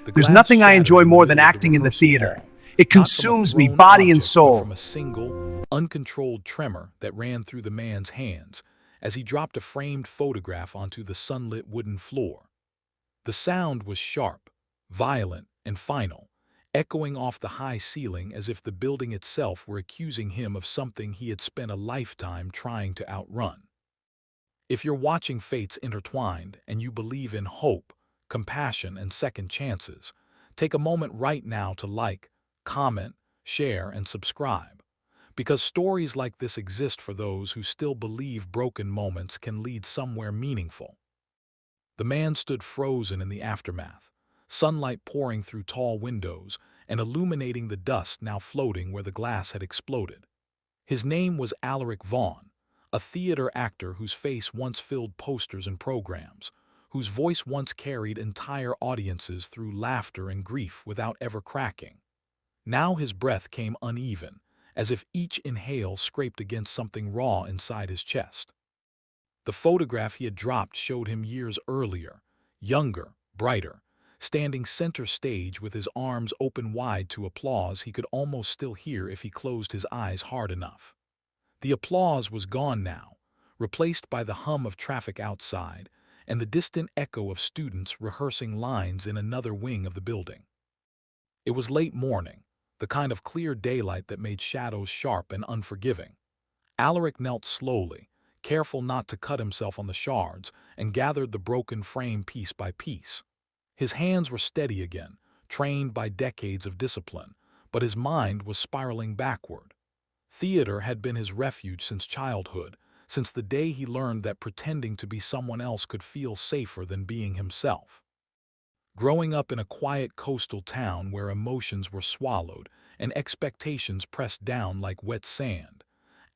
The There's glass nothing I shattered enjoy in the more than middle of the acting in the rehearsal theater. hall, It not from a consumes me, thrown body and object, but soul. from a single, uncontrolled tremor that ran through the man's hands as he dropped a framed photograph onto the sunlit wooden floor. The sound was sharp, violent, and final, echoing off the high ceiling as if the building itself were accusing him of something he had spent a lifetime trying to outrun. If you're watching fates intertwined and you believe in hope, compassion, and second chances, take a moment right now to like, comment, share, and subscribe. Because stories like this exist for those who still believe broken moments can lead somewhere meaningful. The man stood frozen in the aftermath, sunlight pouring through tall windows and illuminating the dust now floating where the glass had exploded. His name was Alaric Vaughn, a theater actor whose face once filled posters and programs, whose voice once carried entire audiences through laughter and grief without ever cracking. Now his breath came uneven, as if each inhale scraped against something raw inside his chest. The photograph he had dropped showed him years earlier, younger, brighter, standing center stage with his arms open wide to applause he could almost still hear if he closed his eyes hard enough. The applause was gone now, replaced by the hum of traffic outside and the distant echo of students rehearsing lines in another wing of the building. It was late morning, the kind of clear daylight that made shadows sharp and unforgiving. Alaric knelt slowly, careful not to cut himself on the shards, and gathered the broken frame piece by piece. His hands were steady again, trained by decades of discipline, but his mind was spiraling backward. Theater had been his refuge since childhood, since the day he learned that pretending to be someone else could feel safer than being himself. Growing up in a quiet coastal town where emotions were swallowed and expectations pressed down like wet sand,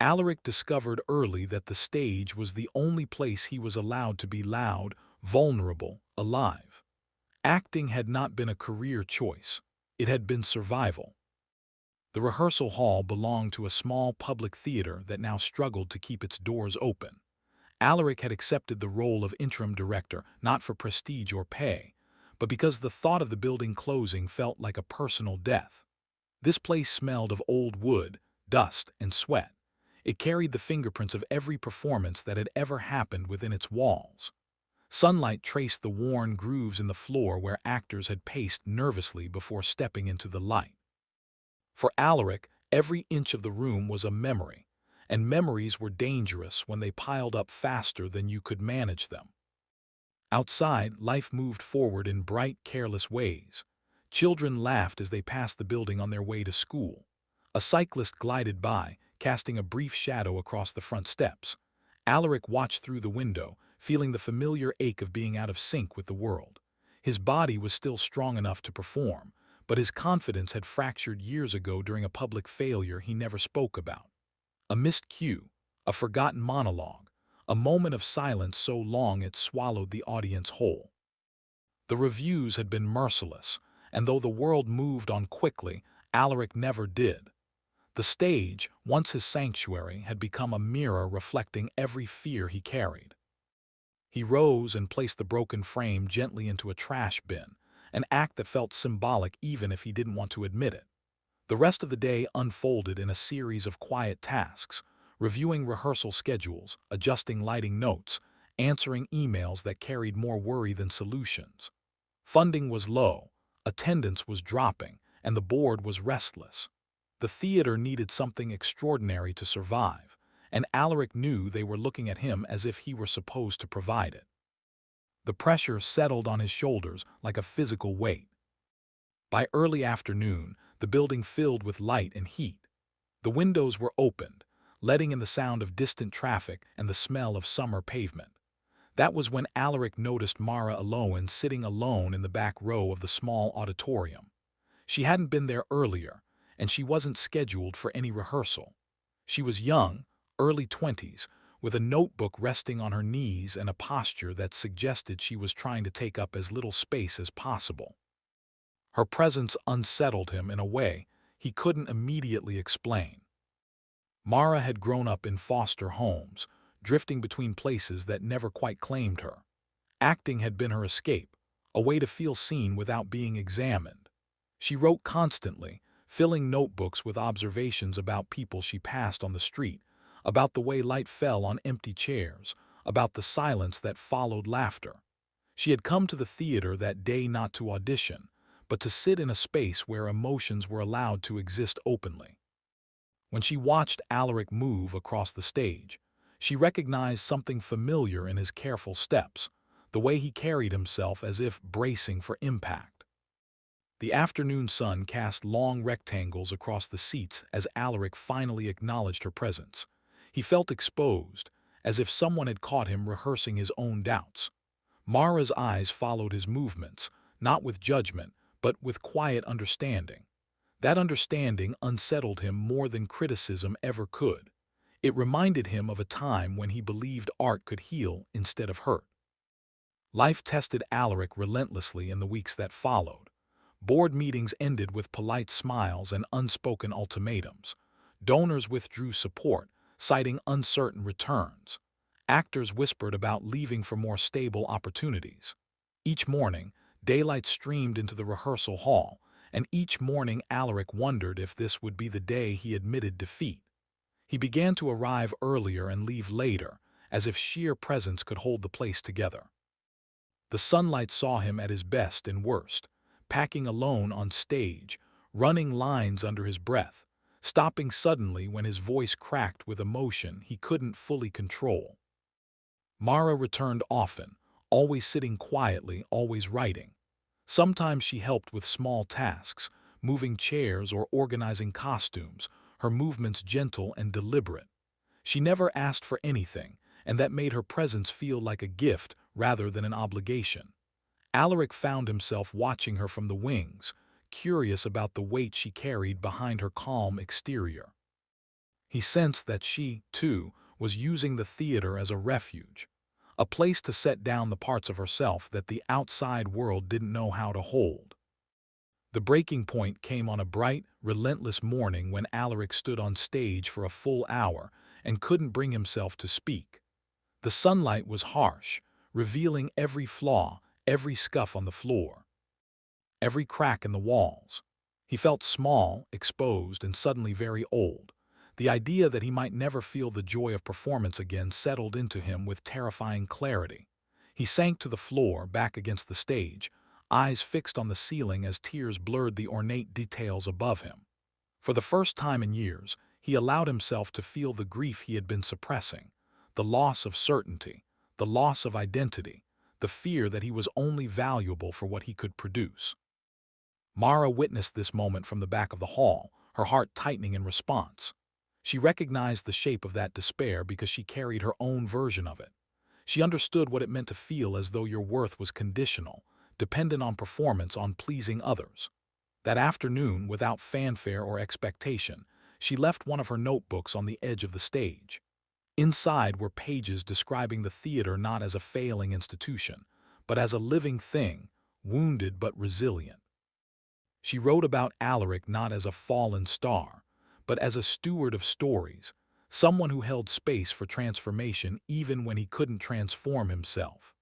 Alaric discovered early that the stage was the only place he was allowed to be loud, vulnerable, alive. Acting had not been a career choice. It had been survival. The rehearsal hall belonged to a small public theater that now struggled to keep its doors open. Alaric had accepted the role of interim director not for prestige or pay, but because the thought of the building closing felt like a personal death. This place smelled of old wood, dust, and sweat. It carried the fingerprints of every performance that had ever happened within its walls. Sunlight traced the worn grooves in the floor where actors had paced nervously before stepping into the light. For Alaric, every inch of the room was a memory, and memories were dangerous when they piled up faster than you could manage them. Outside, life moved forward in bright, careless ways. Children laughed as they passed the building on their way to school. A cyclist glided by, casting a brief shadow across the front steps. Alaric watched through the window, feeling the familiar ache of being out of sync with the world. His body was still strong enough to perform, but his confidence had fractured years ago during a public failure he never spoke about. A missed cue, a forgotten monologue, a moment of silence so long it swallowed the audience whole. The reviews had been merciless, and though the world moved on quickly, Alaric never did. The stage, once his sanctuary, had become a mirror reflecting every fear he carried. He rose and placed the broken frame gently into a trash bin, an act that felt symbolic even if he didn't want to admit it. The rest of the day unfolded in a series of quiet tasks, reviewing rehearsal schedules, adjusting lighting notes, answering emails that carried more worry than solutions. Funding was low, attendance was dropping, and the board was restless. The theater needed something extraordinary to survive, and Alaric knew they were looking at him as if he were supposed to provide it. The pressure settled on his shoulders like a physical weight. By early afternoon, the building filled with light and heat. The windows were opened, letting in the sound of distant traffic and the smell of summer pavement. That was when Alaric noticed Mara Aloan sitting alone in the back row of the small auditorium. She hadn't been there earlier, and she wasn't scheduled for any rehearsal. She was young, early 20s, with a notebook resting on her knees and a posture that suggested she was trying to take up as little space as possible. Her presence unsettled him in a way he couldn't immediately explain. Mara had grown up in foster homes, drifting between places that never quite claimed her. Acting had been her escape, a way to feel seen without being examined. She wrote constantly, filling notebooks with observations about people she passed on the street, about the way light fell on empty chairs, about the silence that followed laughter. She had come to the theater that day not to audition, but to sit in a space where emotions were allowed to exist openly. When she watched Alaric move across the stage, she recognized something familiar in his careful steps, the way he carried himself as if bracing for impact. The afternoon sun cast long rectangles across the seats as Alaric finally acknowledged her presence. He felt exposed, as if someone had caught him rehearsing his own doubts. Mara's eyes followed his movements, not with judgment, but with quiet understanding. That understanding unsettled him more than criticism ever could. It reminded him of a time when he believed art could heal instead of hurt. Life tested Alaric relentlessly in the weeks that followed. Board meetings ended with polite smiles and unspoken ultimatums. Donors withdrew support, citing uncertain returns. Actors whispered about leaving for more stable opportunities. Each morning, daylight streamed into the rehearsal hall, and each morning Alaric wondered if this would be the day he admitted defeat. He began to arrive earlier and leave later, as if sheer presence could hold the place together. The sunlight saw him at his best and worst, packing alone on stage, running lines under his breath, stopping suddenly when his voice cracked with emotion he couldn't fully control. Mara returned often, always sitting quietly, always writing. Sometimes she helped with small tasks, moving chairs or organizing costumes, her movements gentle and deliberate. She never asked for anything, and that made her presence feel like a gift rather than an obligation. Alaric found himself watching her from the wings, curious about the weight she carried behind her calm exterior. He sensed that she, too, was using the theater as a refuge, a place to set down the parts of herself that the outside world didn't know how to hold. The breaking point came on a bright, relentless morning when Alaric stood on stage for a full hour and couldn't bring himself to speak. The sunlight was harsh, revealing every flaw, every scuff on the floor, every crack in the walls. He felt small, exposed, and suddenly very old. The idea that he might never feel the joy of performance again settled into him with terrifying clarity. He sank to the floor, back against the stage, eyes fixed on the ceiling as tears blurred the ornate details above him. For the first time in years, he allowed himself to feel the grief he had been suppressing, the loss of certainty, the loss of identity, the fear that he was only valuable for what he could produce. Mara witnessed this moment from the back of the hall, her heart tightening in response. She recognized the shape of that despair because she carried her own version of it. She understood what it meant to feel as though your worth was conditional, dependent on performance, on pleasing others. That afternoon, without fanfare or expectation, she left one of her notebooks on the edge of the stage. Inside were pages describing the theater not as a failing institution, but as a living thing, wounded but resilient. She wrote about Alaric not as a fallen star, but as a steward of stories, someone who held space for transformation even when he couldn't transform himself.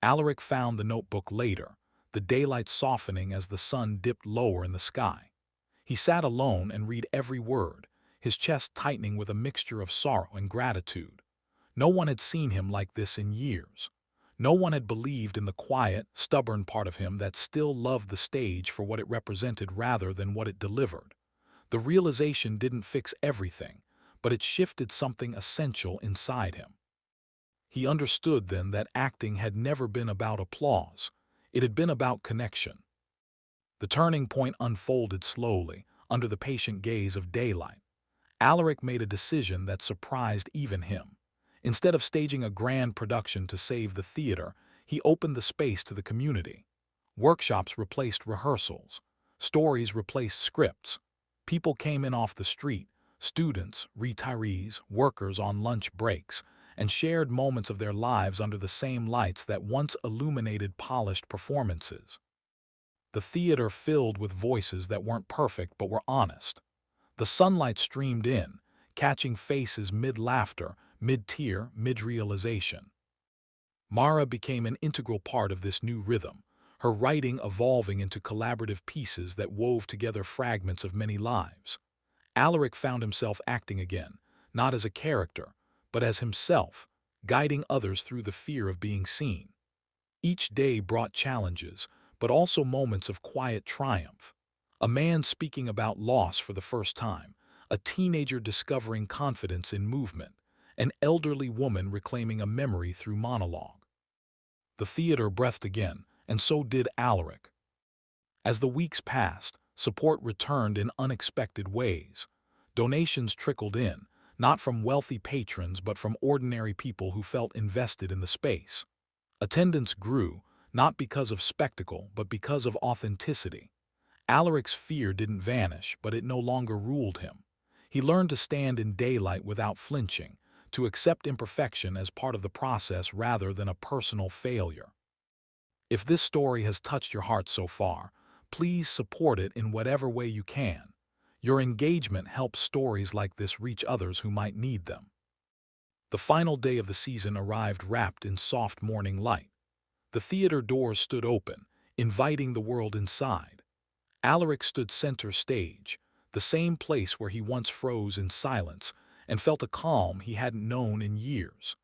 Alaric found the notebook later, the daylight softening as the sun dipped lower in the sky. He sat alone and read every word, his chest tightening with a mixture of sorrow and gratitude. No one had seen him like this in years. No one had believed in the quiet, stubborn part of him that still loved the stage for what it represented rather than what it delivered. The realization didn't fix everything, but it shifted something essential inside him. He understood then that acting had never been about applause. It had been about connection. The turning point unfolded slowly, under the patient gaze of daylight. Alaric made a decision that surprised even him. Instead of staging a grand production to save the theater, he opened the space to the community. Workshops replaced rehearsals. Stories replaced scripts. People came in off the street, students, retirees, workers on lunch breaks, and shared moments of their lives under the same lights that once illuminated polished performances. The theater filled with voices that weren't perfect but were honest. The sunlight streamed in, catching faces mid-laughter, mid-tear, mid-realization. Mara became an integral part of this new rhythm, her writing evolving into collaborative pieces that wove together fragments of many lives. Alaric found himself acting again, not as a character, but as himself, guiding others through the fear of being seen. Each day brought challenges, but also moments of quiet triumph. A man speaking about loss for the first time, a teenager discovering confidence in movement, an elderly woman reclaiming a memory through monologue. The theater breathed again, and so did Alaric. As the weeks passed, support returned in unexpected ways. Donations trickled in, not from wealthy patrons but from ordinary people who felt invested in the space. Attendance grew, not because of spectacle but because of authenticity. Alaric's fear didn't vanish, but it no longer ruled him. He learned to stand in daylight without flinching, to accept imperfection as part of the process rather than a personal failure. If this story has touched your heart so far, please support it in whatever way you can. Your engagement helps stories like this reach others who might need them. The final day of the season arrived wrapped in soft morning light. The theater doors stood open, inviting the world inside. Alaric stood center stage, the same place where he once froze in silence and felt a calm he hadn't known in years.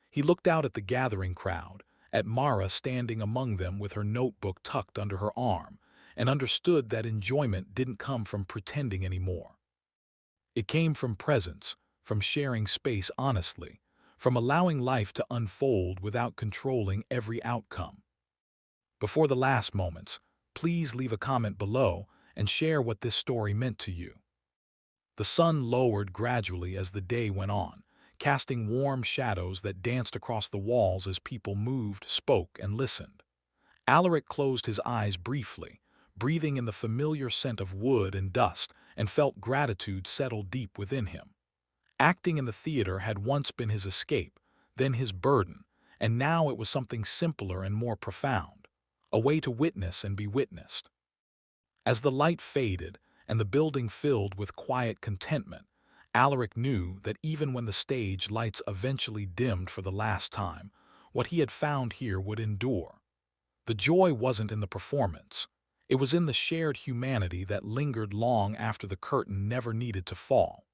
He looked out at the gathering crowd, at Mara standing among them with her notebook tucked under her arm, and understood that enjoyment didn't come from pretending anymore. It came from presence, from sharing space honestly, from allowing life to unfold without controlling every outcome. Before the last moments, please leave a comment below and share what this story meant to you. The sun lowered gradually as the day went on, casting warm shadows that danced across the walls as people moved, spoke, and listened. Alaric closed his eyes briefly, breathing in the familiar scent of wood and dust, and felt gratitude settle deep within him. Acting in the theater had once been his escape, then his burden, and now it was something simpler and more profound, a way to witness and be witnessed. As the light faded and the building filled with quiet contentment, Alaric knew that even when the stage lights eventually dimmed for the last time, what he had found here would endure. The joy wasn't in the performance. It was in the shared humanity that lingered long after the curtain never needed to fall.